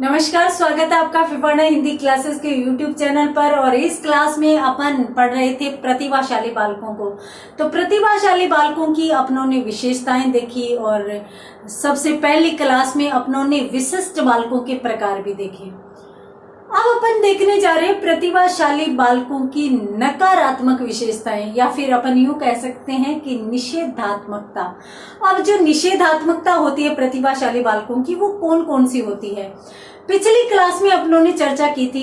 नमस्कार, स्वागत है आपका फिफाना हिंदी क्लासेस के यूट्यूब चैनल पर। और इस क्लास में अपन पढ़ रहे थे प्रतिभाशाली बालकों को। तो प्रतिभाशाली बालकों की अपनों ने विशेषताएं देखी और सबसे पहली क्लास में अपनों ने विशिष्ट बालकों के प्रकार भी देखे। अब अपन देखने जा रहे हैं प्रतिभाशाली बालकों की नकारात्मक विशेषताएं, या फिर अपन यूं कह सकते हैं कि निषेधात्मकता। अब जो निषेधात्मकता होती है प्रतिभाशाली बालकों की, वो कौन कौन सी होती है? पिछली क्लास में अपनों ने चर्चा की थी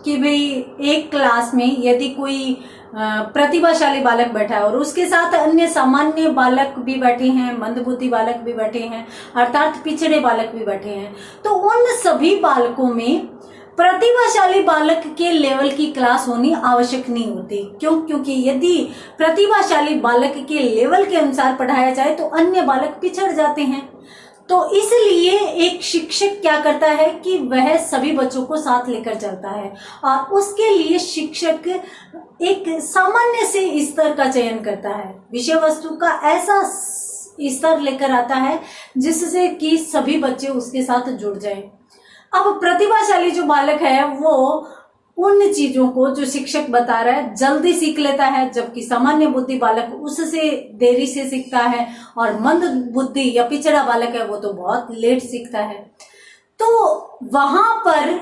कि भाई एक क्लास में यदि कोई प्रतिभाशाली बालक बैठा है और उसके साथ अन्य सामान्य बालक भी बैठे हैं, मंदबुद्धि बालक भी बैठे हैं, अर्थात पिछड़े बालक भी बैठे हैं, तो उन सभी बालकों में प्रतिभाशाली बालक के लेवल की क्लास होनी आवश्यक नहीं होती। क्यों? क्योंकि यदि प्रतिभाशाली बालक के लेवल के अनुसार पढ़ाया जाए तो अन्य बालक पिछड़ जाते हैं। तो इसलिए एक शिक्षक क्या करता है कि वह सभी बच्चों को साथ लेकर चलता है और उसके लिए शिक्षक एक सामान्य से स्तर का चयन करता है, विषय वस्तु का ऐसा स्तर लेकर आता है जिससे कि सभी बच्चे उसके साथ जुड़ जाएं। अब प्रतिभाशाली जो बालक है वो उन चीजों को जो शिक्षक बता रहा है जल्दी सीख लेता है, जबकि सामान्य बुद्धि बालक उससे देरी से सीखता है और मंद बुद्धि या पिछड़ा बालक है वो तो बहुत लेट सीखता है। तो वहां पर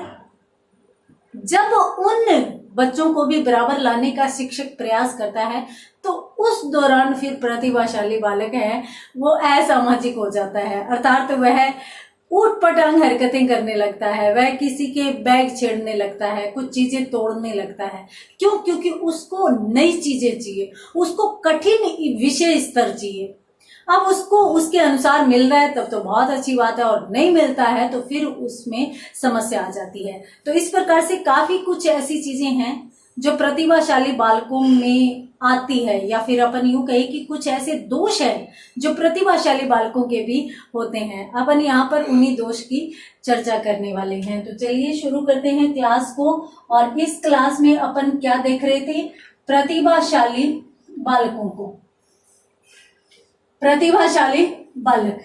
जब उन बच्चों को भी बराबर लाने का शिक्षक प्रयास करता है तो उस दौरान फिर प्रतिभाशाली बालक है वो असामाजिक हो जाता है, अर्थात वह ऊट पटांग हरकतें करने लगता है, वह किसी के बैग छेड़ने लगता है, कुछ चीजें तोड़ने लगता है। क्यों? क्योंकि उसको नई चीजें चाहिए, उसको कठिन विषय स्तर चाहिए। अब उसको उसके अनुसार मिल रहा है तब तो बहुत अच्छी बात है, और नहीं मिलता है तो फिर उसमें समस्या आ जाती है। तो इस प्रकार से काफी कुछ ऐसी चीजें हैं जो प्रतिभाशाली बालकों में आती है, या फिर अपन यूं कहे कि कुछ ऐसे दोष हैं जो प्रतिभाशाली बालकों के भी होते हैं। अपन यहाँ पर उन्हीं दोष की चर्चा करने वाले हैं। तो चलिए शुरू करते हैं क्लास को। और इस क्लास में अपन क्या देख रहे थे? प्रतिभाशाली बालकों को, प्रतिभाशाली बालक।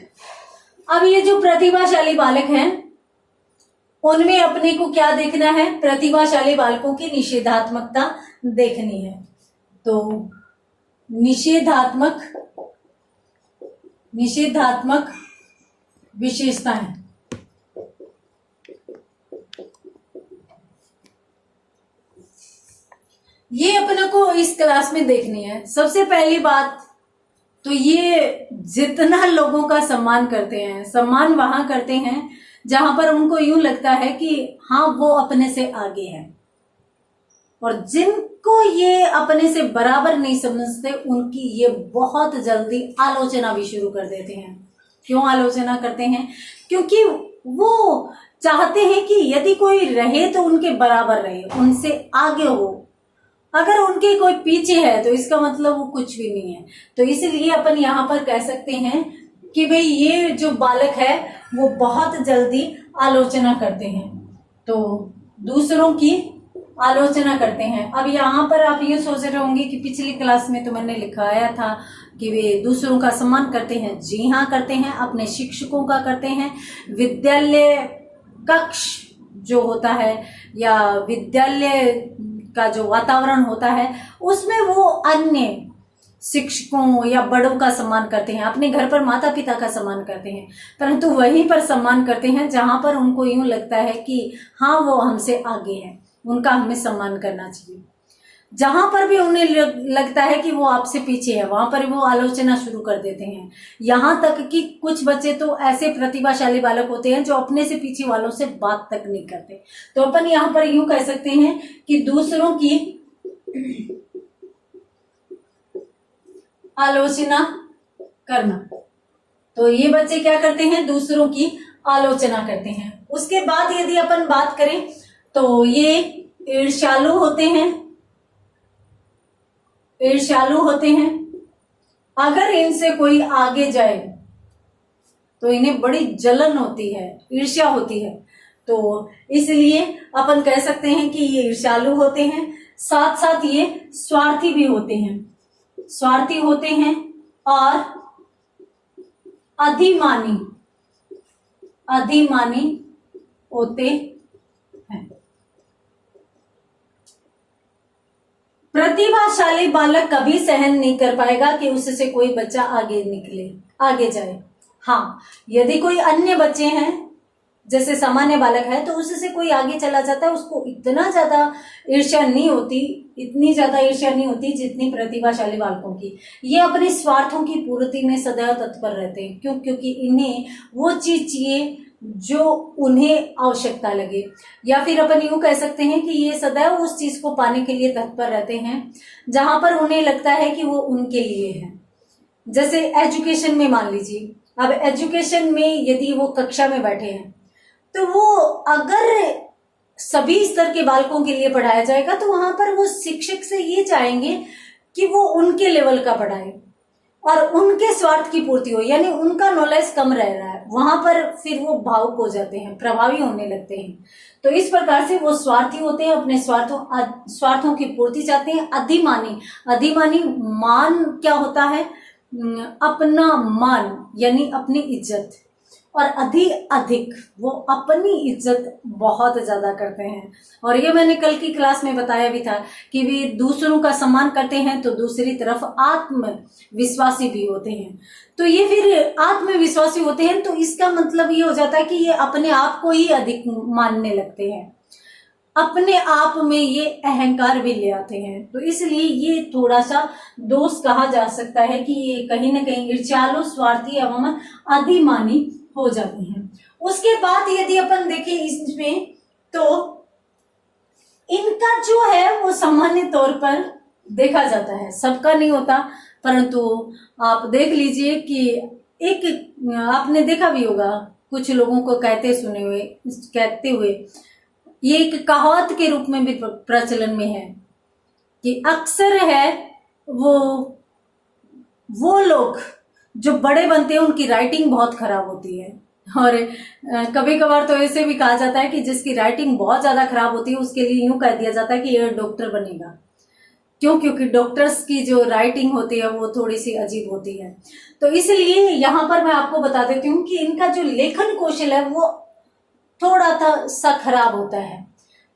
अब ये जो प्रतिभाशाली बालक हैं उनमें अपने को क्या देखना है? प्रतिभाशाली बालकों की निषेधात्मकता देखनी है। तो निषेधात्मक विशेषताएं, ये अपने को इस क्लास में देखनी है। सबसे पहली बात तो ये जितना लोगों का सम्मान करते हैं, सम्मान वहां करते हैं जहां पर उनको यूं लगता है कि हाँ वो अपने से आगे है, और जिनको ये अपने से बराबर नहीं समझते उनकी ये बहुत जल्दी आलोचना भी शुरू कर देते हैं। क्यों आलोचना करते हैं? क्योंकि वो चाहते हैं कि यदि कोई रहे तो उनके बराबर रहे, उनसे आगे हो। अगर उनके कोई पीछे है तो इसका मतलब वो कुछ भी नहीं है। तो इसलिए अपन यहाँ पर कह सकते हैं कि भाई ये जो बालक है वो बहुत जल्दी आलोचना करते हैं, तो दूसरों की आलोचना करते हैं। अब यहाँ पर आप ये सोच रहे होंगे कि पिछली क्लास में तो मैंने लिखाया था कि वे दूसरों का सम्मान करते हैं। जी हाँ, करते हैं, अपने शिक्षकों का करते हैं। विद्यालय कक्ष जो होता है या विद्यालय का जो वातावरण होता है उसमें वो अन्य शिक्षकों या बड़ों का सम्मान करते हैं, अपने घर पर माता पिता का सम्मान करते हैं, परंतु वहीं पर सम्मान करते हैं जहां पर उनको यूं लगता है कि हाँ वो हमसे आगे है, उनका हमें सम्मान करना चाहिए। जहां पर भी उन्हें लगता है कि वो आपसे पीछे है वहां पर वो आलोचना शुरू कर देते हैं। यहां तक कि कुछ बच्चे तो ऐसे प्रतिभाशाली बालक होते हैं जो अपने से पीछे वालों से बात तक नहीं करते। तो अपन यहाँ पर यूं कह सकते हैं कि दूसरों की आलोचना करना। तो ये बच्चे क्या करते हैं? दूसरों की आलोचना करते हैं। उसके बाद यदि अपन बात करें तो ये ईर्ष्यालु होते हैं। ईर्ष्यालु होते हैं, अगर इनसे कोई आगे जाए तो इन्हें बड़ी जलन होती है, ईर्ष्या होती है। तो इसलिए अपन कह सकते हैं कि ये ईर्ष्यालु होते हैं। साथ साथ ये स्वार्थी भी होते हैं, स्वार्थी होते हैं और अधिमानी होते हैं। प्रतिभाशाली बालक कभी सहन नहीं कर पाएगा कि उससे कोई बच्चा आगे निकले, आगे जाए। हाँ, यदि कोई अन्य बच्चे हैं, जैसे सामान्य बालक है, तो उससे कोई आगे चला जाता है, उसको इतना ज्यादा ईर्ष्या नहीं होती, इतनी ज्यादा ईर्ष्या नहीं होती जितनी प्रतिभाशाली बालकों की। ये अपने स्वार्थों की पूर्ति में सदैव तत्पर रहते हैं। क्यों? क्योंकि इन्हें वो चीज चाहिए जो उन्हें आवश्यकता लगे, या फिर अपन यूं कह सकते हैं कि ये सदैव उस चीज को पाने के लिए तत्पर रहते हैं जहां पर उन्हें लगता है कि वो उनके लिए है। जैसे एजुकेशन में मान लीजिए, अब एजुकेशन में यदि वो कक्षा में बैठे हैं, तो वो अगर सभी स्तर के बालकों के लिए पढ़ाया जाएगा तो वहां पर वो शिक्षक से ये चाहेंगे कि वो उनके लेवल का पढ़ाए और उनके स्वार्थ की पूर्ति हो, यानी उनका नॉलेज कम रह रहा है, वहां पर फिर वो भावुक हो जाते हैं, प्रभावी होने लगते हैं। तो इस प्रकार से वो स्वार्थी होते हैं, अपने स्वार्थों की पूर्ति चाहते हैं। अधिमानी मान क्या होता है? अपना मान यानी अपनी इज्जत, और अधिक वो अपनी इज्जत बहुत ज्यादा करते हैं। और ये मैंने कल की क्लास में बताया भी था कि वे दूसरों का सम्मान करते हैं तो दूसरी तरफ आत्मविश्वासी भी होते हैं। तो ये फिर आत्मविश्वासी होते हैं तो इसका मतलब ये हो जाता है कि ये अपने आप को ही अधिक मानने लगते हैं, अपने आप में ये अहंकार भी ले आते हैं। तो इसलिए ये थोड़ा सा दोष कहा जा सकता है कि ये कहीं ना कहीं ईर्ष्यालु, स्वार्थी एवं अधिमानी हो जाते हैं। उसके बाद यदि अपन देखें इसमें, तो इनका जो है वो सामान्य तौर पर देखा जाता है, सबका नहीं होता, परंतु आप देख लीजिए कि एक आपने देखा भी होगा, कुछ लोगों को कहते हुए ये एक कहावत के रूप में भी प्रचलन में है कि अक्सर है वो लोग जो बड़े बनते हैं उनकी राइटिंग बहुत खराब होती है। और कभी कभार तो ऐसे भी कहा जाता है कि जिसकी राइटिंग बहुत ज्यादा खराब होती है उसके लिए यूं कह दिया जाता है कि ये डॉक्टर बनेगा। क्यों? क्योंकि डॉक्टर्स की जो राइटिंग होती है वो थोड़ी सी अजीब होती है। तो इसलिए यहाँ पर मैं आपको बता देती हूँ कि इनका जो लेखन कौशल है वो थोड़ा सा खराब होता है।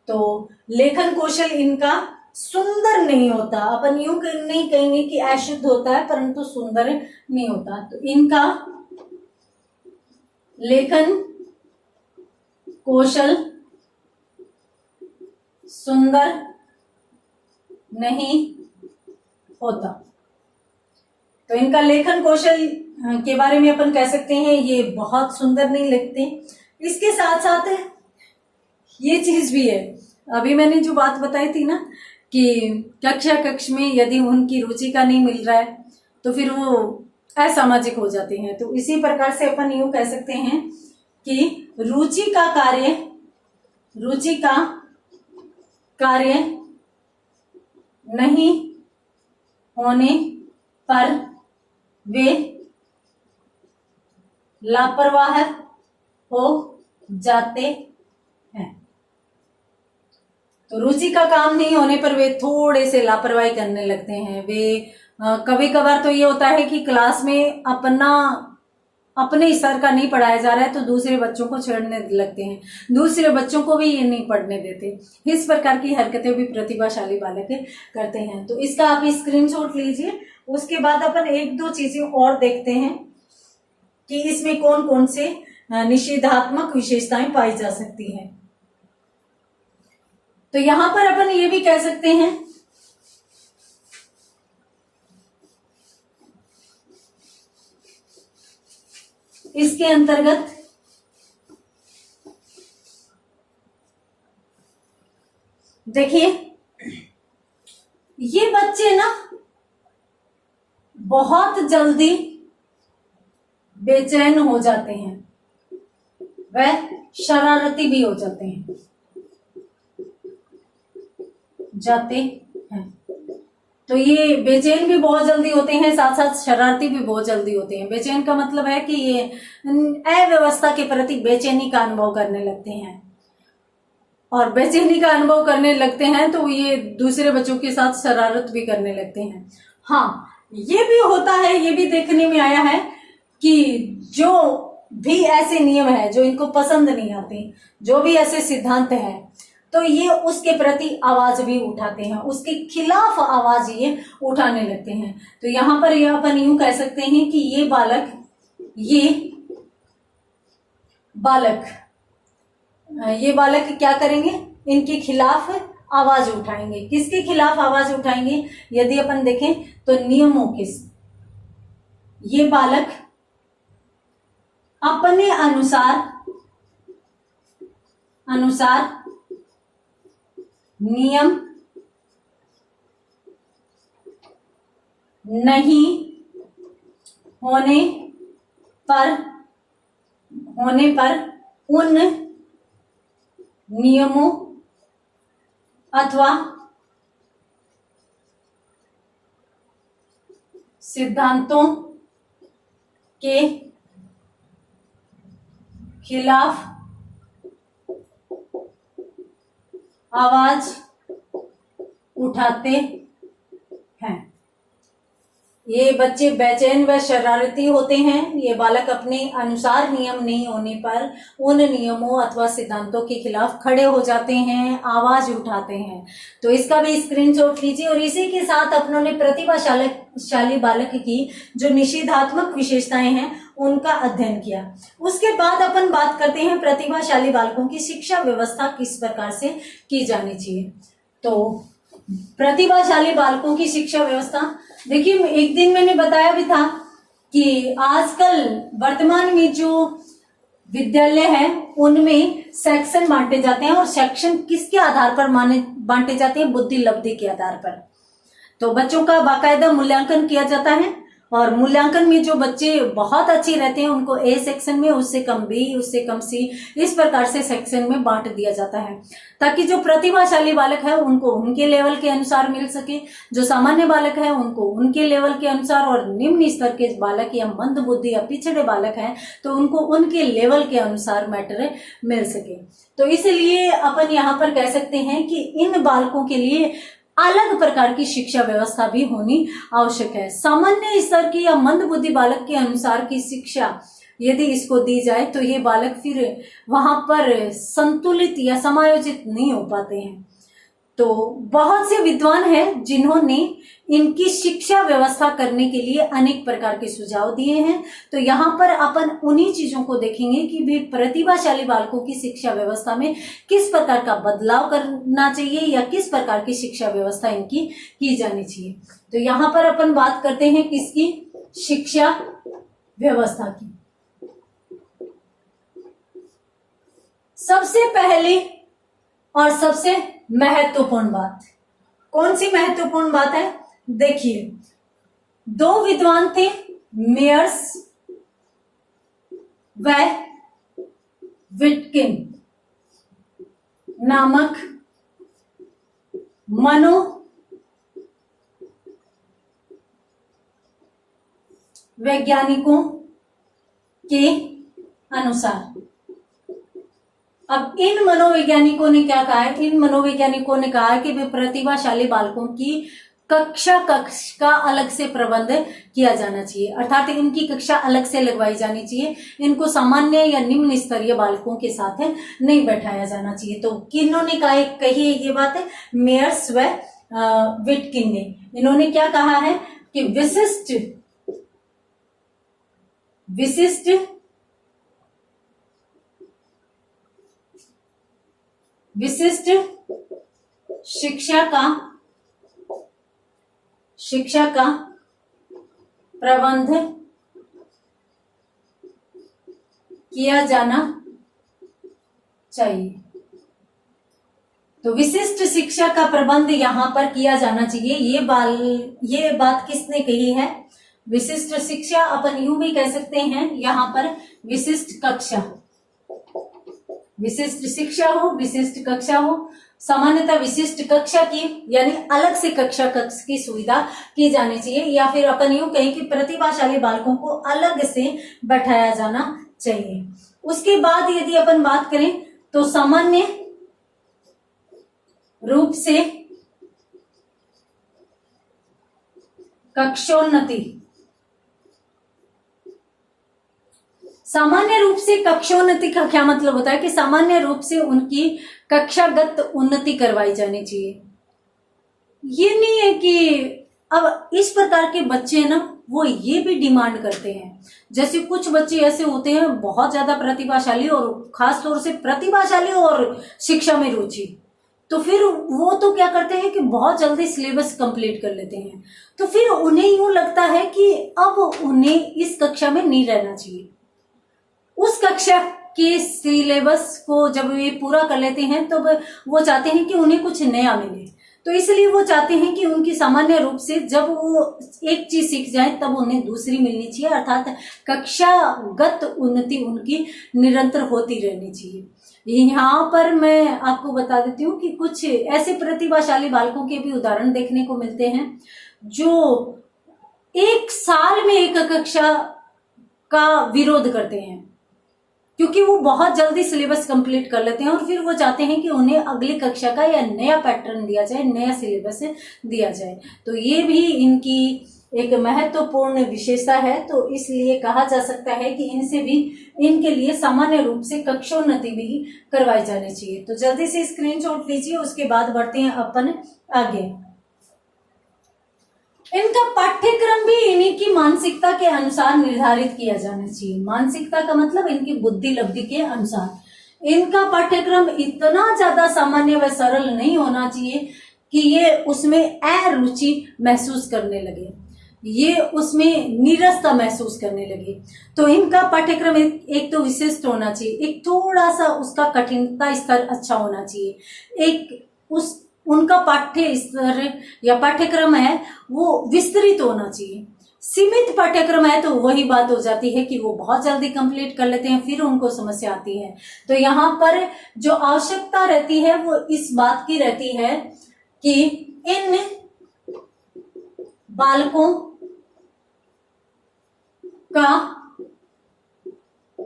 तो लेखन कौशल इनका सुंदर नहीं होता, अपन यूं नहीं कहेंगे कि अशुद्ध होता है, परंतु सुंदर नहीं होता। तो इनका लेखन कौशल सुंदर नहीं होता। तो इनका लेखन कौशल के बारे में अपन कह सकते हैं ये बहुत सुंदर नहीं लिखते। इसके साथ साथ ये चीज भी है, अभी मैंने जो बात बताई थी ना कि कक्ष में यदि उनकी रुचि का नहीं मिल रहा है तो फिर वो असामाजिक हो जाते हैं। तो इसी प्रकार से अपन यूं कह सकते हैं कि रुचि का कार्य नहीं होने पर वे लापरवाह हो जाते हैं। तो रुचि का काम नहीं होने पर वे थोड़े से लापरवाही करने लगते हैं। वे कभी कभार तो ये होता है कि क्लास में अपने स्तर का नहीं पढ़ाया जा रहा है तो दूसरे बच्चों को छेड़ने लगते हैं, दूसरे बच्चों को भी ये नहीं पढ़ने देते। इस प्रकार की हरकतें भी प्रतिभाशाली बालक करते हैं। तो इसका आप स्क्रीनशॉट लीजिए। उसके बाद अपन एक दो चीजें और देखते हैं कि इसमें कौन कौन से निषेधात्मक विशेषताएं पाई जा सकती हैं। तो यहां पर अपन ये भी कह सकते हैं इसके अंतर्गत देखिए ये बच्चे ना बहुत जल्दी बेचैन हो जाते हैं, वह शरारती भी हो जाते हैं। तो ये बेचैन भी बहुत जल्दी होते हैं, साथ साथ शरारती भी बहुत जल्दी होते हैं। बेचैन का मतलब है कि ये अव्यवस्था के प्रति बेचैनी का अनुभव करने लगते हैं, और बेचैनी का अनुभव करने लगते हैं तो ये दूसरे बच्चों के साथ शरारत भी करने लगते हैं। हाँ, ये भी होता है, ये भी देखने में आया है कि जो भी ऐसे नियम है जो इनको पसंद नहीं आते, जो भी ऐसे सिद्धांत है, तो ये उसके प्रति आवाज भी उठाते हैं, उसके खिलाफ आवाज ये उठाने लगते हैं। तो यहाँ पर ये अपन यूं कह सकते हैं कि ये बालक क्या करेंगे, इनके खिलाफ आवाज उठाएंगे। किसके खिलाफ आवाज उठाएंगे? यदि अपन देखें तो नियमों के। ये बालक अपने अनुसार नियम नहीं होने पर उन नियमों अथवा सिद्धांतों के खिलाफ आवाज उठाते हैं। ये बच्चे बेचैन व शरारती होते हैं। ये बालक अपने अनुसार नियम नहीं होने पर उन नियमों अथवा सिद्धांतों के खिलाफ खड़े हो जाते हैं, आवाज उठाते हैं। तो इसका भी स्क्रीनशॉट लीजिए। और इसी के साथ अपनों ने प्रतिभाशाली बालक की जो निषेधात्मक विशेषताएं हैं उनका अध्ययन किया। उसके बाद अपन बात करते हैं प्रतिभाशाली बालकों की शिक्षा व्यवस्था किस प्रकार से की जानी चाहिए। तो प्रतिभाशाली बालकों की शिक्षा व्यवस्था, देखिए एक दिन मैंने बताया भी था कि आजकल वर्तमान में जो विद्यालय है उनमें सेक्शन बांटे जाते हैं, और सेक्शन किसके आधार पर बांटे जाते हैं? बुद्धि लब्धि के आधार पर। तो बच्चों का बाकायदा मूल्यांकन किया जाता है, और मूल्यांकन में जो बच्चे बहुत अच्छे रहते हैं उनको ए सेक्शन में, उससे कम बी, उससे कम सी, इस प्रकार से सेक्शन में बांट दिया जाता है, ताकि जो प्रतिभाशाली बालक है उनको उनके लेवल के अनुसार मिल सके, जो सामान्य बालक है उनको उनके लेवल के अनुसार, और निम्न स्तर के बालक या मंद बुद्धि या पिछड़े बालक हैं तो उनको उनके लेवल के अनुसार मैटर मिल सके। तो इसलिए अपन यहाँ पर कह सकते हैं कि इन बालकों के लिए अलग प्रकार की शिक्षा व्यवस्था भी होनी आवश्यक है। सामान्य स्तर की या मंद बुद्धि बालक के अनुसार की शिक्षा यदि इसको दी जाए तो ये बालक फिर वहां पर संतुलित या समायोजित नहीं हो पाते हैं। तो बहुत से विद्वान हैं जिन्होंने इनकी शिक्षा व्यवस्था करने के लिए अनेक प्रकार के सुझाव दिए हैं। तो यहाँ पर अपन उन्हीं चीजों को देखेंगे कि भी प्रतिभाशाली बालकों की शिक्षा व्यवस्था में किस प्रकार का बदलाव करना चाहिए या किस प्रकार की शिक्षा व्यवस्था इनकी की जानी चाहिए। तो यहाँ पर अपन बात करते हैं किसकी? शिक्षा व्यवस्था की। सबसे पहले और सबसे महत्वपूर्ण बात, कौन सी महत्वपूर्ण बात है? देखिए, दो विद्वान थे, मेयर्स व विटकिन नामक मनोवैज्ञानिकों के अनुसार। अब इन मनोवैज्ञानिकों ने क्या कहा है? इन मनोवैज्ञानिकों ने कहा है कि वे प्रतिभाशाली बालकों की कक्षा का अलग से प्रबंध किया जाना चाहिए, अर्थात इनकी कक्षा अलग से लगवाई जानी चाहिए। इनको सामान्य या निम्न स्तरीय बालकों के साथ नहीं बैठाया जाना चाहिए। तो किन्होंने कही है ये बात है? मेयर्स व विटकिन ने। इन्होंने क्या कहा है कि विशिष्ट शिक्षा का प्रबंध किया जाना चाहिए। तो विशिष्ट शिक्षा का प्रबंध यहाँ पर किया जाना चाहिए। ये बात किसने कही है? विशिष्ट शिक्षा, अपन यूं भी कह सकते हैं यहाँ पर विशिष्ट कक्षा, विशिष्ट शिक्षा हो, विशिष्ट कक्षा हो। सामान्यतः विशिष्ट कक्षा की यानी अलग से कक्षा कक्ष की सुविधा की जानी चाहिए, या फिर अपन यूं कहें कि प्रतिभाशाली बालकों को अलग से बैठाया जाना चाहिए। उसके बाद यदि अपन बात करें तो सामान्य रूप से कक्षोन्नति, सामान्य रूप से कक्षोन्नति का क्या मतलब होता है कि सामान्य रूप से उनकी कक्षागत उन्नति करवाई जानी चाहिए। ये नहीं है कि अब इस प्रकार के बच्चे ना वो ये भी डिमांड करते हैं, जैसे कुछ बच्चे ऐसे होते हैं बहुत ज्यादा प्रतिभाशाली और खास तौर से प्रतिभाशाली और शिक्षा में रुचि, तो फिर वो तो क्या करते हैं कि बहुत जल्दी सिलेबस कंप्लीट कर लेते हैं। तो फिर उन्हें यूं लगता है कि अब उन्हें इस कक्षा में नहीं रहना चाहिए। उस कक्षा के सिलेबस को जब वे पूरा कर लेते हैं तो वो चाहते हैं कि उन्हें कुछ नया मिले, तो इसलिए वो चाहते हैं कि उनकी सामान्य रूप से जब वो एक चीज सीख जाए तब उन्हें दूसरी मिलनी चाहिए, अर्थात कक्षागत उन्नति उनकी निरंतर होती रहनी चाहिए। यहाँ पर मैं आपको बता देती हूँ कि कुछ ऐसे प्रतिभाशाली बालकों के भी उदाहरण देखने को मिलते हैं जो एक साल में एक कक्षा का विरोध करते हैं, क्योंकि वो बहुत जल्दी सिलेबस कंप्लीट कर लेते हैं और फिर वो चाहते हैं कि उन्हें अगली कक्षा का या नया पैटर्न दिया जाए, नया सिलेबस दिया जाए। तो ये भी इनकी एक महत्वपूर्ण विशेषता है। तो इसलिए कहा जा सकता है कि इनसे भी इनके लिए सामान्य रूप से कक्षोन्नति भी करवाई जानी चाहिए। तो जल्दी से स्क्रीनशॉट लीजिए, उसके बाद बढ़ते हैं अपन आगे। इनका पाठ्यक्रम भी इन्हीं की मानसिकता के अनुसार निर्धारित किया जाना चाहिए। मानसिकता का मतलब इनकी बुद्धि लब्धि के अनुसार। इनका पाठ्यक्रम इतना ज्यादा सामान्य व सरल नहीं होना चाहिए कि ये उसमें अरुचि महसूस करने लगे, ये उसमें नीरसता महसूस करने लगे। तो इनका पाठ्यक्रम एक तो विशिष्ट होना चाहिए, एक थोड़ा सा उसका कठिनता स्तर अच्छा होना चाहिए, एक उनका पाठ्य स्तर या पाठ्यक्रम है वो विस्तृत होना चाहिए। सीमित पाठ्यक्रम है तो वही बात हो जाती है कि वो बहुत जल्दी कंप्लीट कर लेते हैं, फिर उनको समस्या आती है। तो यहाँ पर जो आवश्यकता रहती है वो इस बात की रहती है कि इन बालकों का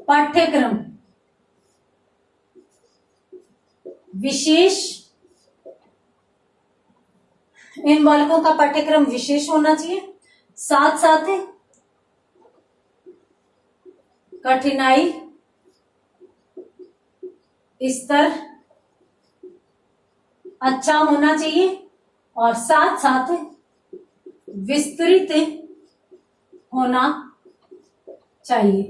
पाठ्यक्रम इन बालकों का पाठ्यक्रम विशेष होना चाहिए, साथ साथ कठिनाई स्तर अच्छा होना चाहिए और साथ साथ विस्तृत होना चाहिए।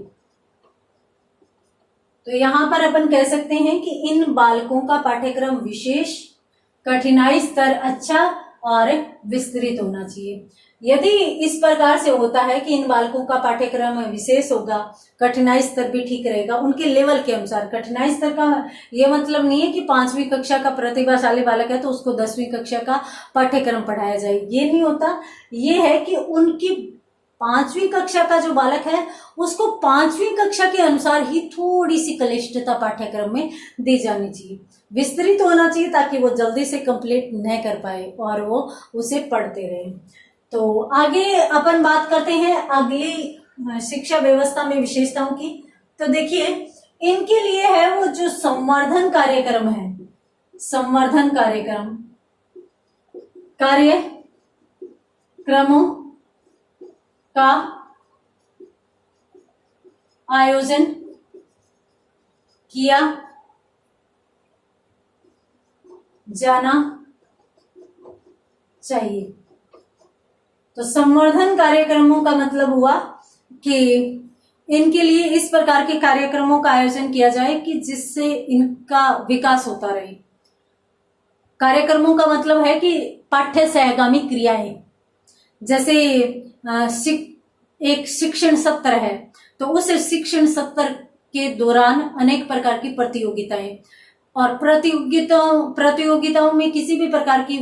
तो यहां पर अपन कह सकते हैं कि इन बालकों का पाठ्यक्रम विशेष, कठिनाई स्तर अच्छा और विस्तृत होना चाहिए। यदि इस प्रकार से होता है कि इन बालकों का पाठ्यक्रम विशेष होगा, कठिनाई स्तर भी ठीक रहेगा उनके लेवल के अनुसार। कठिनाई स्तर का ये मतलब नहीं है कि 5वीं कक्षा का प्रतिभाशाली बालक है तो उसको 10वीं कक्षा का पाठ्यक्रम पढ़ाया जाए, ये नहीं होता। ये है कि उनकी 5वीं कक्षा का जो बालक है उसको 5वीं कक्षा के अनुसार ही थोड़ी सी क्लिष्टता पाठ्यक्रम में दी जानी चाहिए, विस्तृत होना चाहिए ताकि वो जल्दी से कंप्लीट न कर पाए और वो उसे पढ़ते रहे। तो आगे अपन बात करते हैं अगली शिक्षा व्यवस्था में विशेषताओं की। तो देखिए इनके लिए है वो जो संवर्धन कार्यक्रम है, संवर्धन कार्यक्रमों का आयोजन किया जाना चाहिए। तो संवर्धन कार्यक्रमों का मतलब हुआ कि इनके लिए इस प्रकार के कार्यक्रमों का आयोजन किया जाए कि जिससे इनका विकास होता रहे। कार्यक्रमों का मतलब है कि पाठ्य सहगामी क्रियाएं, जैसे एक शिक्षण सत्र है तो उस शिक्षण सत्र के दौरान अनेक प्रकार की प्रतियोगिताएं, और प्रतियोगिताओं में किसी भी प्रकार की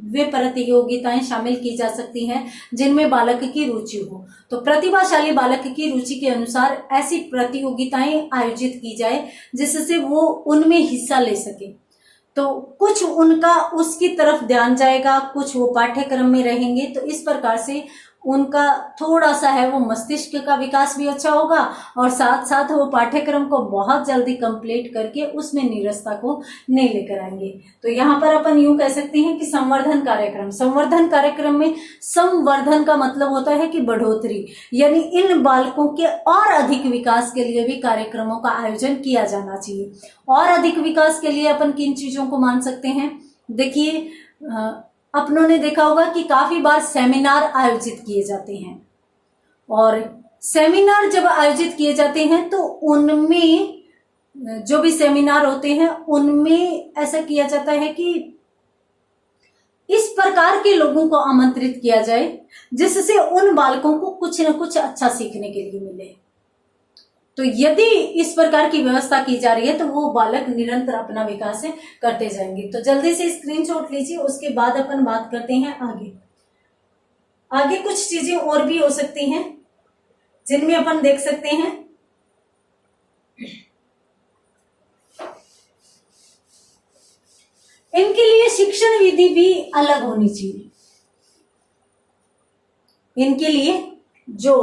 वे प्रतियोगिताएं शामिल की जा सकती हैं जिनमें बालक की रुचि हो। तो प्रतिभाशाली बालक की रुचि के अनुसार ऐसी प्रतियोगिताएं आयोजित की जाए जिससे वो उनमें हिस्सा ले सके। तो कुछ उनका उसकी तरफ ध्यान जाएगा, कुछ वो पाठ्यक्रम में रहेंगे। तो इस प्रकार से उनका थोड़ा सा है वो मस्तिष्क का विकास भी अच्छा होगा और साथ साथ वो पाठ्यक्रम को बहुत जल्दी कंप्लीट करके उसमें नीरसता को नहीं लेकर आएंगे। तो यहाँ पर अपन यूं कह सकते हैं कि संवर्धन कार्यक्रम में संवर्धन का मतलब होता है कि बढ़ोतरी, यानी इन बालकों के और अधिक विकास के लिए भी कार्यक्रमों का आयोजन किया जाना चाहिए। और अधिक विकास के लिए अपन किन चीजों को मान सकते हैं? देखिए, अपनों ने देखा होगा कि काफी बार सेमिनार आयोजित किए जाते हैं, और सेमिनार जब आयोजित किए जाते हैं तो उनमें जो भी सेमिनार होते हैं उनमें ऐसा किया जाता है कि इस प्रकार के लोगों को आमंत्रित किया जाए जिससे उन बालकों को कुछ न कुछ अच्छा सीखने के लिए मिले। तो यदि इस प्रकार की व्यवस्था की जा रही है तो वो बालक निरंतर अपना विकास करते जाएंगे। तो जल्दी से स्क्रीनशॉट लीजिए, उसके बाद अपन बात करते हैं आगे कुछ चीजें और भी हो सकती हैं जिनमें अपन देख सकते हैं इनके लिए शिक्षण विधि भी अलग होनी चाहिए। इनके लिए जो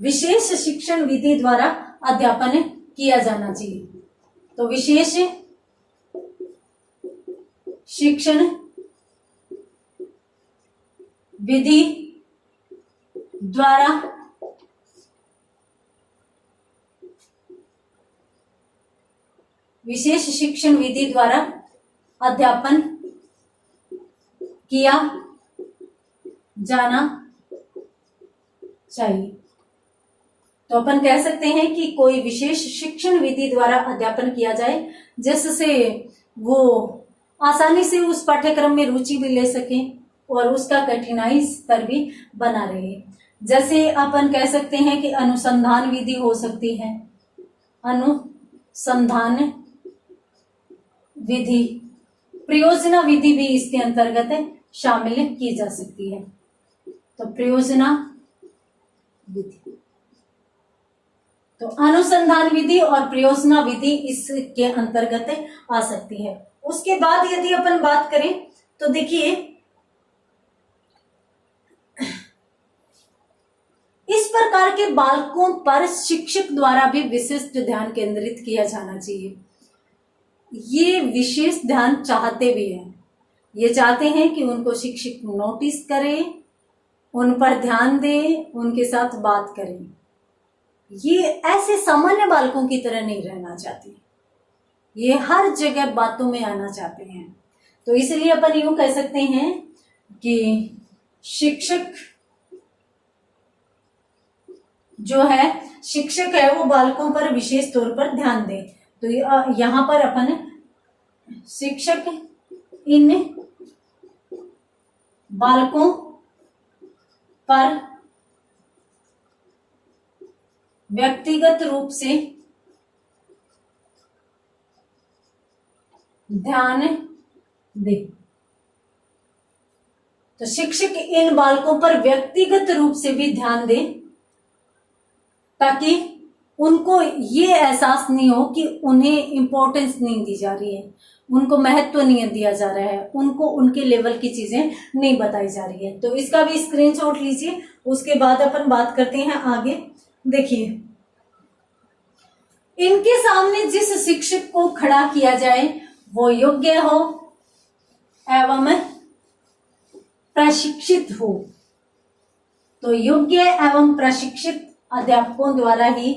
विशेष शिक्षण विधि द्वारा अध्यापन किया जाना चाहिए, तो विशेष शिक्षण विधि द्वारा अध्यापन किया जाना चाहिए। तो अपन कह सकते हैं कि कोई विशेष शिक्षण विधि द्वारा अध्यापन किया जाए जिससे वो आसानी से उस पाठ्यक्रम में रुचि भी ले सके और उसका कठिनाई स्तर भी बना रहे। जैसे अपन कह सकते हैं कि अनुसंधान विधि हो सकती है, अनुसंधान विधि, प्रयोजना विधि भी इसके अंतर्गत शामिल की जा सकती है। तो प्रयोजना विधि, तो अनुसंधान विधि और प्रयोजना विधि इसके अंतर्गत आ सकती है। उसके बाद यदि अपन बात करें तो देखिए, इस प्रकार के बालकों पर शिक्षक द्वारा भी विशिष्ट ध्यान केंद्रित किया जाना चाहिए। ये विशेष ध्यान चाहते भी हैं, ये चाहते हैं कि उनको शिक्षक नोटिस करे, उन पर ध्यान दे, उनके साथ बात करें। ये ऐसे सामान्य बालकों की तरह नहीं रहना चाहते, ये हर जगह बातों में आना चाहते हैं। तो इसलिए अपन यूं कह सकते हैं कि शिक्षक है वो बालकों पर विशेष तौर पर ध्यान दे। तो यहां पर अपन शिक्षक इन बालकों पर व्यक्तिगत रूप से ध्यान दे। तो शिक्षक इन बालकों पर व्यक्तिगत रूप से भी ध्यान दे ताकि उनको ये एहसास नहीं हो कि उन्हें इंपॉर्टेंस नहीं दी जा रही है, उनको महत्व नहीं दिया जा रहा है, उनको उनके लेवल की चीजें नहीं बताई जा रही है। तो इसका भी स्क्रीनशॉट लीजिए, उसके बाद अपन बात करते हैं आगे। देखिए, इनके सामने जिस शिक्षक को खड़ा किया जाए वो योग्य हो एवं प्रशिक्षित हो। तो योग्य एवं प्रशिक्षित अध्यापकों द्वारा ही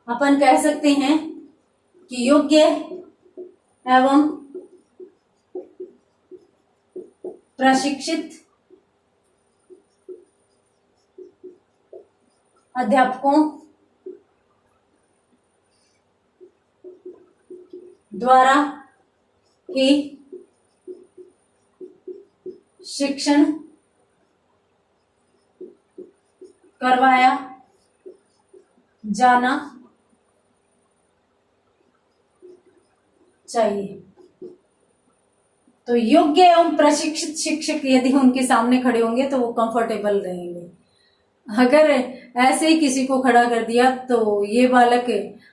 अपन कह सकते हैं कि योग्य एवं प्रशिक्षित अध्यापकों द्वारा ही शिक्षण करवाया जाना चाहिए। तो योग्य एवं प्रशिक्षित शिक्षक यदि उनके सामने खड़े होंगे तो वो कंफर्टेबल रहेंगे। अगर ऐसे ही किसी को खड़ा कर दिया तो ये बालक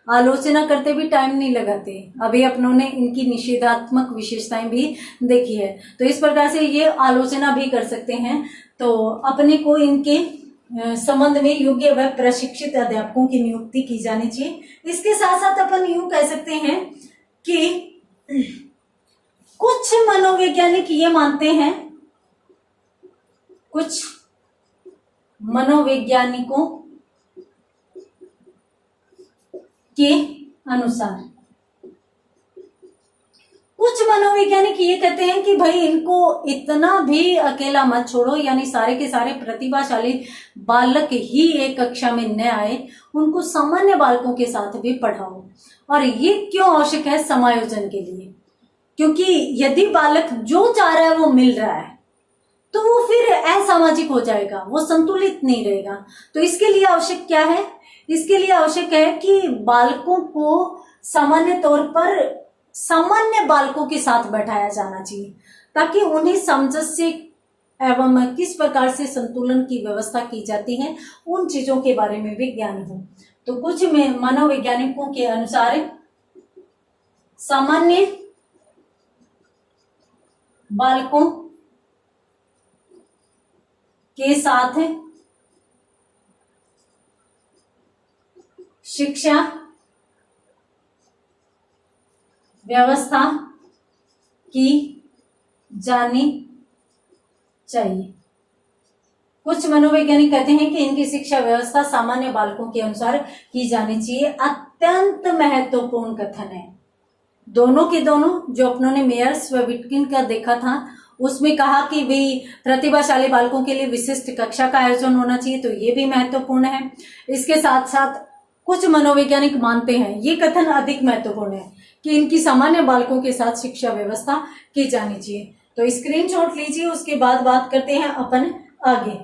आलोचना करते भी टाइम नहीं लगाते। अभी अपनों ने इनकी निषेधात्मक विशेषताएं भी देखी है, तो इस प्रकार से ये आलोचना भी कर सकते हैं। तो अपने को इनके संबंध में योग्य व प्रशिक्षित अध्यापकों की नियुक्ति की जानी चाहिए। इसके साथ साथ अपन यूं कह सकते हैं कि कुछ मनोवैज्ञानिक ये मानते हैं, कुछ मनोवैज्ञानिकों के अनुसार, कुछ मनोवैज्ञानिक ये कहते हैं कि भाई इनको इतना भी अकेला मत छोड़ो, यानी सारे के सारे प्रतिभाशाली बालक ही एक कक्षा में न आए, उनको सामान्य बालकों के साथ भी पढ़ाओ। और ये क्यों आवश्यक है? समायोजन के लिए, क्योंकि यदि बालक जो चाह रहा है वो मिल रहा है तो वो फिर असामाजिक हो जाएगा, वो संतुलित नहीं रहेगा। तो इसके लिए आवश्यक क्या है? इसके लिए आवश्यक है कि बालकों को सामान्य तौर पर सामान्य बालकों के साथ बैठाया जाना चाहिए, ताकि उन्हें सामंजस्य एवं किस प्रकार से संतुलन की व्यवस्था की जाती है उन चीजों के बारे में भी ज्ञान हो। तो कुछ मनोवैज्ञानिकों के अनुसार सामान्य बालकों के साथ शिक्षा व्यवस्था की जानी चाहिए। कुछ मनोवैज्ञानिक कहते हैं कि इनकी शिक्षा व्यवस्था सामान्य बालकों के अनुसार की जानी चाहिए। अत्यंत महत्वपूर्ण कथन है। दोनों के दोनों, जो अपनों ने मेयर्स व विटकिन का देखा था, उसमें कहा कि भाई प्रतिभाशाली बालकों के लिए विशिष्ट कक्षा का आयोजन होना चाहिए, तो ये भी महत्वपूर्ण है। इसके साथ साथ कुछ मनोवैज्ञानिक मानते हैं, ये कथन अधिक महत्वपूर्ण है, कि इनकी सामान्य बालकों के साथ शिक्षा व्यवस्था की जानी चाहिए। तो स्क्रीनशॉट लीजिए, उसके बाद बात करते हैं अपन आगे।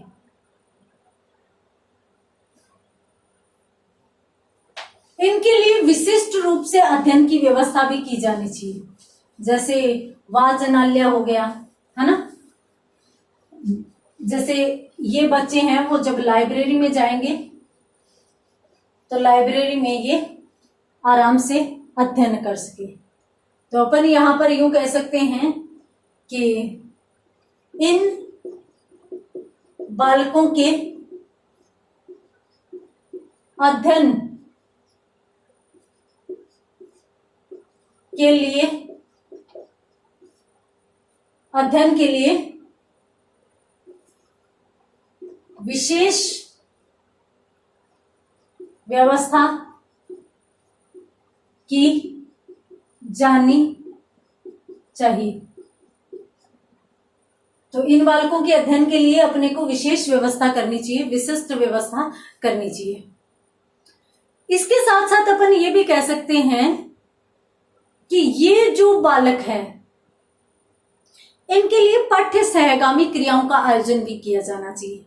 इनके लिए विशिष्ट रूप से अध्ययन की व्यवस्था भी की जानी चाहिए, जैसे वाचनालय हो गया, है ना। जैसे ये बच्चे हैं, वो जब लाइब्रेरी में जाएंगे तो लाइब्रेरी में ये आराम से अध्ययन कर सके। तो अपन यहां पर यूं कह सकते हैं कि इन बालकों के अध्ययन के लिए विशेष व्यवस्था की जानी चाहिए। तो इन बालकों के अध्ययन के लिए अपने को विशेष व्यवस्था करनी चाहिए, विशिष्ट व्यवस्था करनी चाहिए। इसके साथ साथ अपन ये भी कह सकते हैं कि ये जो बालक है, इनके लिए पाठ्य सहगामी क्रियाओं का आयोजन भी किया जाना चाहिए।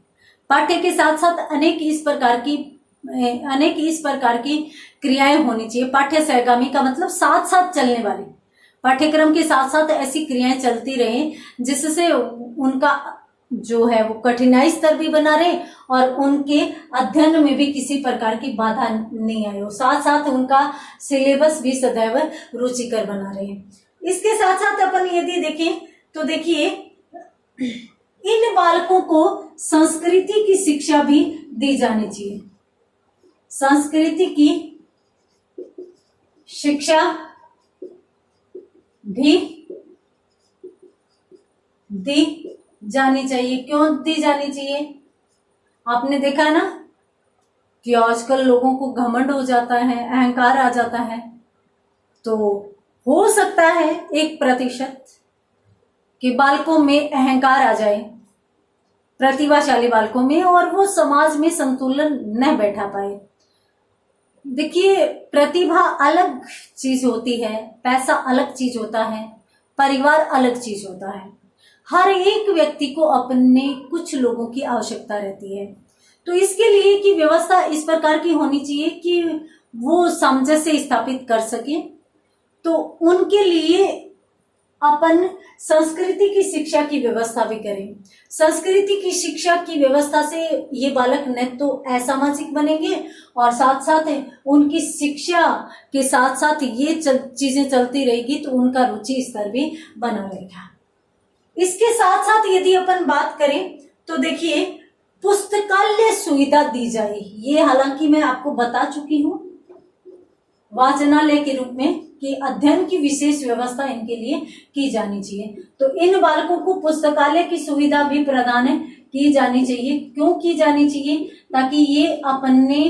पाठ्य के साथ साथ अनेक इस प्रकार की क्रियाएं होनी चाहिए। पाठ्य सहगामी का मतलब साथ साथ चलने वाली, पाठ्यक्रम के साथ साथ ऐसी क्रियाएं चलती रहें जिससे उनका जो है वो कठिनाई स्तर भी बना रहे और उनके अध्ययन में भी किसी प्रकार की बाधा नहीं आए हो, साथ साथ उनका सिलेबस भी सदैव रुचिकर बना रहे। इसके साथ साथ अपन यदि देखें तो देखिए, इन बालकों को संस्कृति की शिक्षा भी दी जानी चाहिए। संस्कृति की शिक्षा भी दी जानी चाहिए। क्यों दी जानी चाहिए? आपने देखा ना कि आजकल लोगों को घमंड हो जाता है, अहंकार आ जाता है। तो हो सकता है 1% कि बालकों में अहंकार आ जाए, प्रतिभाशाली बालकों में, और वो समाज में संतुलन न बैठा पाए। देखिए, प्रतिभा अलग चीज होती है, पैसा अलग चीज होता है, परिवार अलग चीज होता है। हर एक व्यक्ति को अपने कुछ लोगों की आवश्यकता रहती है। तो इसके लिए की व्यवस्था इस प्रकार की होनी चाहिए कि वो सामंजस्य स्थापित कर सके। तो उनके लिए अपन संस्कृति की शिक्षा की व्यवस्था भी करें। संस्कृति की शिक्षा की व्यवस्था से ये बालक न तो असामाजिक बनेंगे और साथ साथ उनकी शिक्षा के साथ साथ ये चीजें चलती रहेगी तो उनका रुचि स्तर भी बना रहेगा। इसके साथ साथ यदि अपन बात करें तो देखिए पुस्तकालय सुविधा दी जाए। ये हालांकि मैं आपको बता चुकी हूँ वाचनालय के रूप में कि अध्ययन की विशेष व्यवस्था इनके लिए की जानी चाहिए। तो इन बालकों को पुस्तकालय की सुविधा भी प्रदान की जानी चाहिए। क्यों की जानी चाहिए? ताकि ये अपने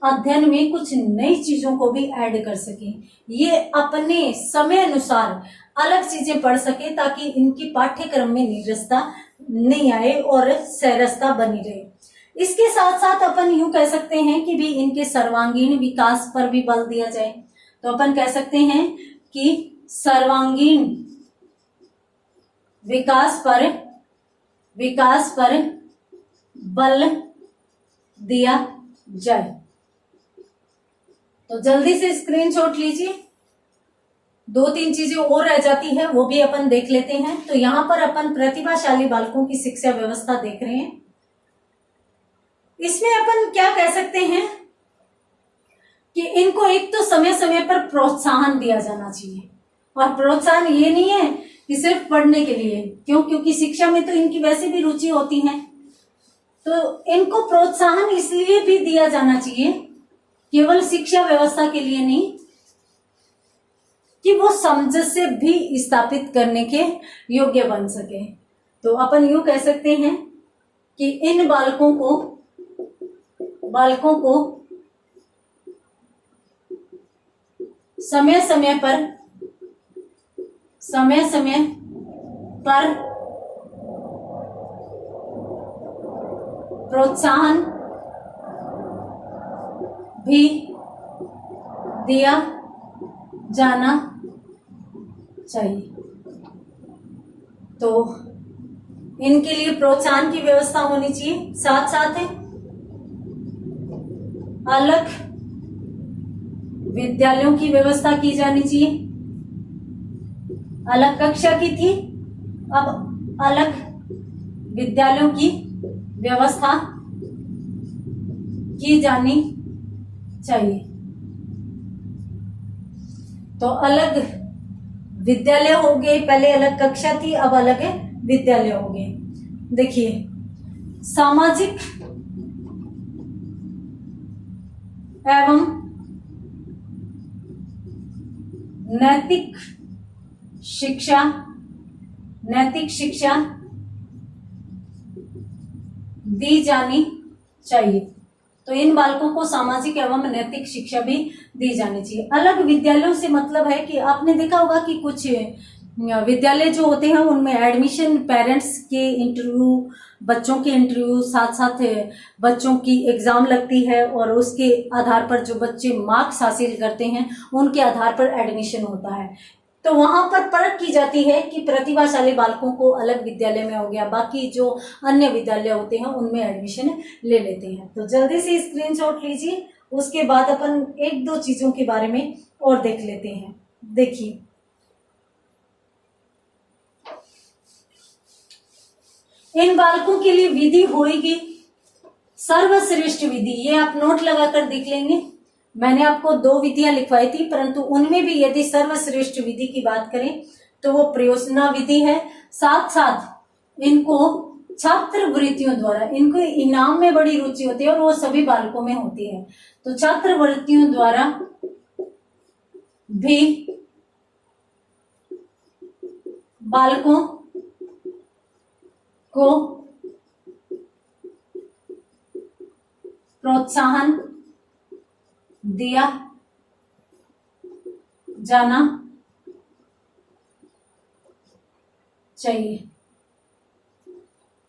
अध्ययन में कुछ नई चीजों को भी ऐड कर सके, ये अपने समय अनुसार अलग चीजें पढ़ सके ताकि इनकी पाठ्यक्रम में नीरसता नहीं आए और सहजता बनी रहे। इसके साथ साथ अपन यूं कह सकते हैं कि भी इनके सर्वांगीण विकास पर भी बल दिया जाए। तो अपन कह सकते हैं कि सर्वांगीण विकास पर बल दिया जाए। तो जल्दी से स्क्रीनशॉट लीजिए। 2-3 चीजें और रह जाती है वो भी अपन देख लेते हैं। तो यहाँ पर अपन प्रतिभाशाली बालकों की शिक्षा व्यवस्था देख रहे हैं। इसमें अपन क्या कह सकते हैं कि इनको एक तो समय समय पर प्रोत्साहन दिया जाना चाहिए। और प्रोत्साहन ये नहीं है कि सिर्फ पढ़ने के लिए, क्योंकि शिक्षा में तो इनकी वैसे भी रुचि होती है। तो इनको प्रोत्साहन इसलिए भी दिया जाना चाहिए केवल शिक्षा व्यवस्था के लिए नहीं, कि वो समझ से भी स्थापित करने के योग्य बन सके। तो अपन यूं कह सकते हैं कि इन बालकों को समय समय पर प्रोत्साहन भी दिया जाना चाहिए। तो इनके लिए प्रोत्साहन की व्यवस्था होनी चाहिए। साथ साथ अलग विद्यालयों की व्यवस्था की जानी चाहिए। अलग कक्षा की थी, अब अलग विद्यालयों की व्यवस्था की जानी चाहिए। तो अलग विद्यालय हो गए, पहले अलग कक्षा थी अब अलग विद्यालय हो गए। देखिए सामाजिक एवं नैतिक शिक्षा दी जानी चाहिए। तो इन बालकों को सामाजिक एवं नैतिक शिक्षा भी दी जानी चाहिए। अलग विद्यालयों से मतलब है कि आपने देखा होगा कि कुछ विद्यालय जो होते हैं उनमें एडमिशन, पेरेंट्स के इंटरव्यू, बच्चों के इंटरव्यू, साथ साथ बच्चों की एग्जाम लगती है और उसके आधार पर जो बच्चे मार्क्स हासिल करते हैं उनके आधार पर एडमिशन होता है। तो वहां पर परख की जाती है कि प्रतिभाशाली बालकों को अलग विद्यालय में हो गया, बाकी जो अन्य विद्यालय होते हैं उनमें एडमिशन ले लेते हैं। तो जल्दी से स्क्रीनशॉट लीजिए, उसके बाद अपन 1-2 चीजों के बारे में और देख लेते हैं। देखिए इन बालकों के लिए विधि होगी सर्वश्रेष्ठ विधि। ये आप नोट लगाकर देख लेंगे। मैंने आपको 2 विधियां लिखवाई थी, परंतु उनमें भी यदि सर्वश्रेष्ठ विधि की बात करें तो वो प्रयोजना विधि है। साथ साथ इनको छात्रवृत्तियों द्वारा, इनको इनाम में बड़ी रुचि होती है और वो सभी बालकों में होती है। तो छात्रवृत्तियों द्वारा भी बालकों को प्रोत्साहन दिया जाना चाहिए।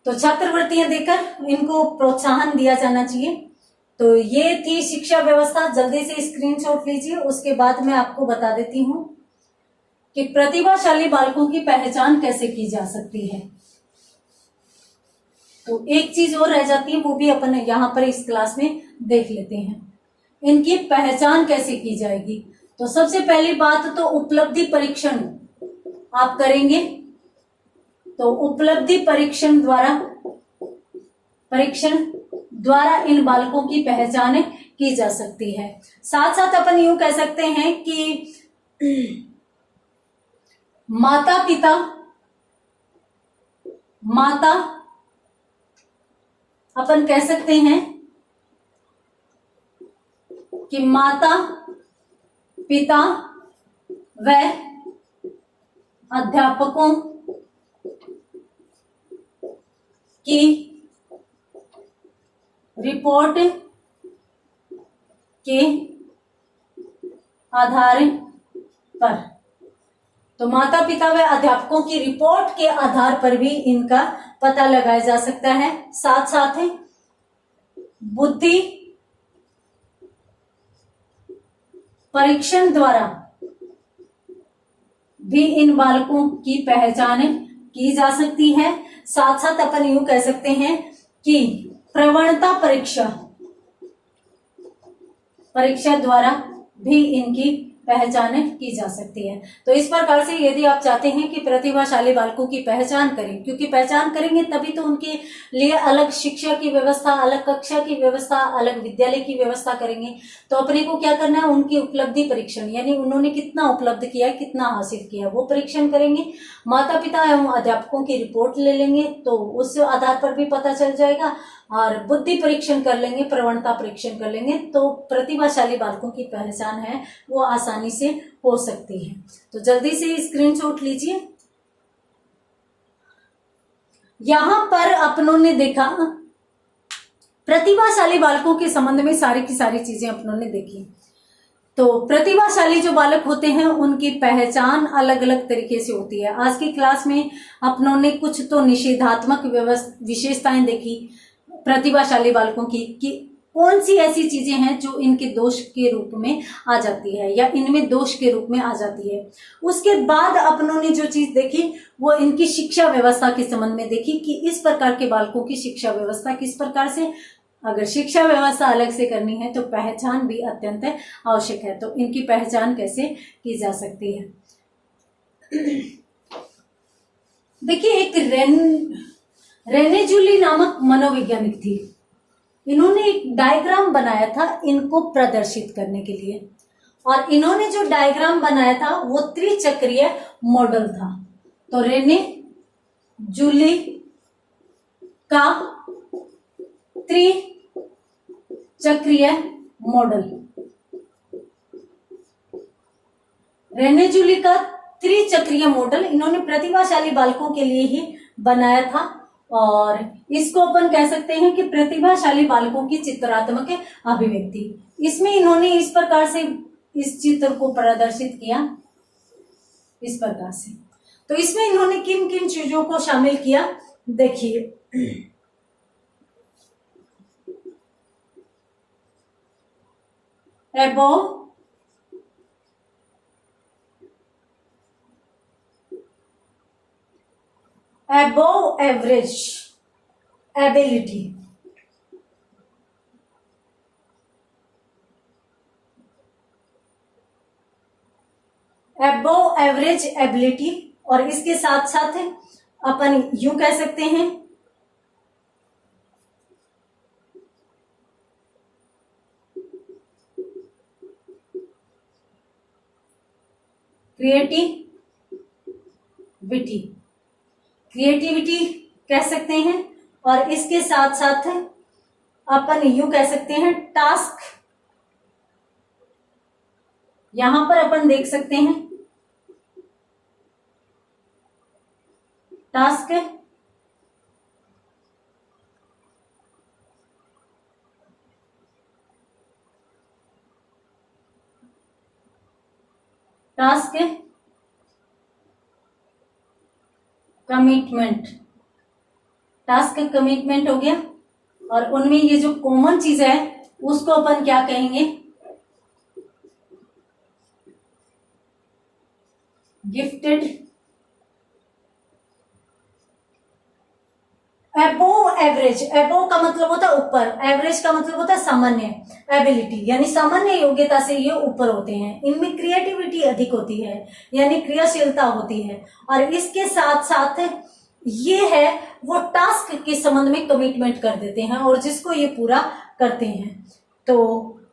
तो छात्रवृत्तियां देकर इनको प्रोत्साहन दिया जाना चाहिए। तो ये थी शिक्षा व्यवस्था। जल्दी से स्क्रीनशॉट लीजिए, उसके बाद मैं आपको बता देती हूं कि प्रतिभाशाली बालकों की पहचान कैसे की जा सकती है। तो एक चीज और रह जाती है, वो भी अपन यहाँ पर इस क्लास में देख लेते हैं। इनकी पहचान कैसे की जाएगी? तो सबसे पहली बात तो उपलब्धि परीक्षण आप करेंगे तो उपलब्धि परीक्षण द्वारा इन बालकों की पहचान की जा सकती है। साथ साथ अपन यूं कह सकते हैं कि माता अपन कह सकते हैं कि माता पिता व अध्यापकों की रिपोर्ट के आधार पर, तो माता पिता व अध्यापकों की रिपोर्ट के आधार पर भी इनका पता लगाया जा सकता है। साथ साथ बुद्धि परीक्षण द्वारा भी इन बालकों की पहचान की जा सकती है। साथ साथ अपन यूं कह सकते हैं कि प्रवणता परीक्षा द्वारा भी इनकी पहचान की जा सकती है। तो इस प्रकार से यदि आप चाहते हैं कि प्रतिभाशाली बालकों की पहचान करें, क्योंकि पहचान करेंगे तभी तो उनके लिए अलग शिक्षा की व्यवस्था, अलग कक्षा की व्यवस्था, अलग विद्यालय की व्यवस्था करेंगे, तो अपने को क्या करना है, उनकी उपलब्धि परीक्षण यानी उन्होंने कितना उपलब्ध किया, कितना हासिल किया, वो परीक्षण करेंगे। माता पिता एवं अध्यापकों की रिपोर्ट ले लेंगे तो उस आधार पर भी पता चल जाएगा, और बुद्धि परीक्षण कर लेंगे, प्रवणता परीक्षण कर लेंगे, तो प्रतिभाशाली बालकों की पहचान है वो आसानी से हो सकती है। तो जल्दी से स्क्रीनशॉट लीजिए। यहां पर अपनों ने देखा प्रतिभाशाली बालकों के संबंध में सारी की सारी चीजें अपनों ने देखी। तो प्रतिभाशाली जो बालक होते हैं उनकी पहचान अलग अलग तरीके से होती है। आज की क्लास में अपनों ने कुछ तो निषेधात्मक विशेषताएं देखी प्रतिभाशाली बालकों की, कि कौन सी ऐसी चीजें हैं जो इनके दोष के रूप में आ जाती है या इनमें दोष के रूप में आ जाती है। उसके बाद अपनों ने जो चीज देखी वो इनकी शिक्षा व्यवस्था के संबंध में देखी कि इस प्रकार के बालकों की शिक्षा व्यवस्था किस प्रकार से, अगर शिक्षा व्यवस्था अलग से करनी है तो पहचान भी अत्यंत आवश्यक है। तो इनकी पहचान कैसे की जा सकती है। देखिए, एक रेने जूली नामक मनोवैज्ञानिक थी। इन्होंने एक डायग्राम बनाया था इनको प्रदर्शित करने के लिए, और इन्होंने जो डायग्राम बनाया था वो त्रिचक्रीय मॉडल था। तो रेने जूली का त्रिचक्रीय मॉडल, रेने जूली का त्रिचक्रीय मॉडल इन्होंने प्रतिभाशाली बालकों के लिए ही बनाया था, और इसको अपन कह सकते हैं कि प्रतिभाशाली बालकों की चित्रात्मक अभिव्यक्ति। इसमें इन्होंने इस प्रकार से इस चित्र को प्रदर्शित किया, इस प्रकार से। तो इसमें इन्होंने किन किन चीजों को शामिल किया, देखिए। above average ability, above average ability, और इसके साथ साथ अपन यूं कह सकते हैं क्रिएटिविटी कह सकते हैं, और इसके साथ साथ अपन यूं कह सकते हैं टास्क। यहां पर अपन देख सकते हैं टास्क टास्क कमिटमेंट हो गया, और उनमें ये जो कॉमन चीज है उसको अपन क्या कहेंगे, गिफ्टेड। अबोव एवरेज, एबो का मतलब होता है ऊपर, एवरेज का मतलब होता है सामान्य, एबिलिटी यानी सामान्य योग्यता से ये ऊपर होते हैं। इनमें क्रिएटिविटी अधिक होती है यानी क्रियाशीलता होती है, और इसके साथ साथ ये है वो टास्क के संबंध में कमिटमेंट कर देते हैं और जिसको ये पूरा करते हैं। तो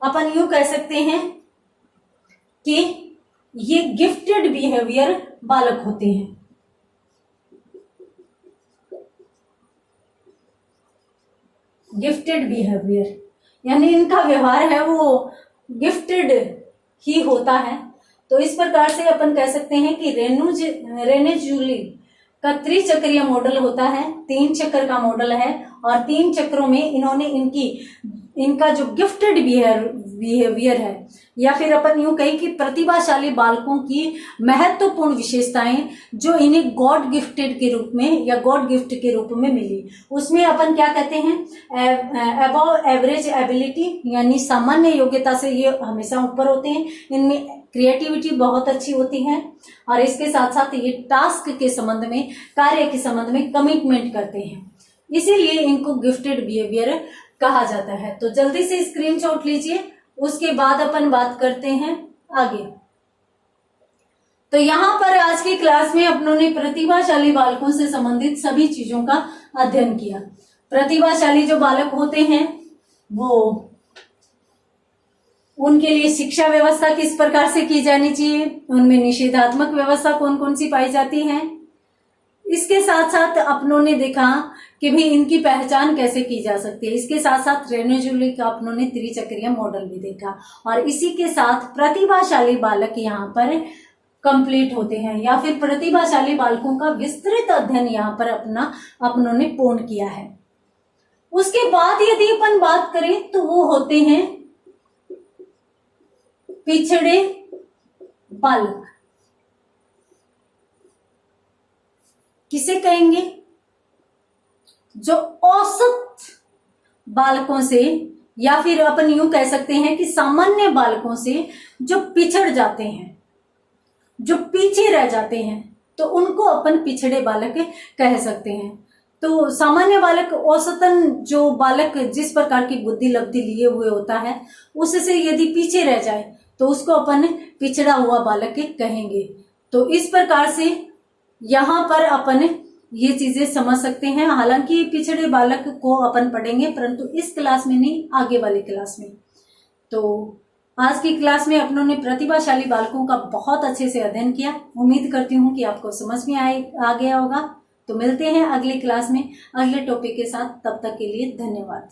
अपन यूं कह सकते हैं कि ये गिफ्टेड बिहेवियर बालक होते हैं। गिफ्टेड बिहेवियर यानी इनका व्यवहार है वो गिफ्टेड ही होता है। तो इस प्रकार से अपन कह सकते हैं कि रेने जूली का त्रिचक्रीय मॉडल होता है, 3 चक्र का मॉडल है, और 3 चक्रों में इन्होंने इनका जो गिफ्टेड बिहेवियर है, या फिर अपन यूं कहें कि प्रतिभाशाली बालकों की महत्वपूर्ण विशेषताएं जो इन्हें गॉड गिफ्टेड के रूप में या गॉड गिफ्ट के रूप में मिली, उसमें अपन क्या कहते हैं, अबव एवरेज एबिलिटी यानी सामान्य योग्यता से ये हमेशा ऊपर होते हैं। इनमें क्रिएटिविटी बहुत अच्छी होती है, और इसके साथ साथ ये टास्क के संबंध में, कार्य के संबंध में कमिटमेंट करते हैं, इसीलिए इनको गिफ्टेड बिहेवियर कहा जाता है। तो जल्दी से स्क्रीनशॉट लीजिए, उसके बाद अपन बात करते हैं आगे। तो यहाँ पर आज की क्लास में अपनों ने प्रतिभाशाली बालकों से संबंधित सभी चीजों का अध्ययन किया। प्रतिभाशाली जो बालक होते हैं वो उनके लिए शिक्षा व्यवस्था किस प्रकार से की जानी चाहिए, उनमें निषेधात्मक व्यवस्था कौन कौन सी पाई जाती है, इसके साथ साथ अपनों ने देखा कि भी इनकी पहचान कैसे की जा सकती है। इसके साथ साथ रेने जूली का अपनों ने त्रिचक्रीय मॉडल भी देखा, और इसी के साथ प्रतिभाशाली बालक यहाँ पर कंप्लीट होते हैं, या फिर प्रतिभाशाली बालकों का विस्तृत अध्ययन यहाँ पर अपनों ने पूर्ण किया है। उसके बाद यदि अपन बात करें तो वो होते हैं पिछड़े बालक। किसे कहेंगे? जो औसत बालकों से, या फिर अपन यूं कह सकते हैं कि सामान्य बालकों से जो पिछड़ जाते हैं, जो पीछे रह जाते हैं, तो उनको अपन पिछड़े बालक कह सकते हैं। तो सामान्य बालक औसतन जो बालक जिस प्रकार की बुद्धि लब्धि लिए हुए होता है उससे यदि पीछे रह जाए तो उसको अपन पिछड़ा हुआ बालक कहेंगे। तो इस प्रकार से यहाँ पर अपन ये चीजें समझ सकते हैं। हालांकि पिछड़े बालक को अपन पढ़ेंगे, परंतु इस क्लास में नहीं, आगे वाली क्लास में। तो आज की क्लास में अपनों ने प्रतिभाशाली बालकों का बहुत अच्छे से अध्ययन किया। उम्मीद करती हूँ कि आपको समझ में आ गया होगा। तो मिलते हैं अगली क्लास में अगले टॉपिक के साथ, तब तक के लिए धन्यवाद।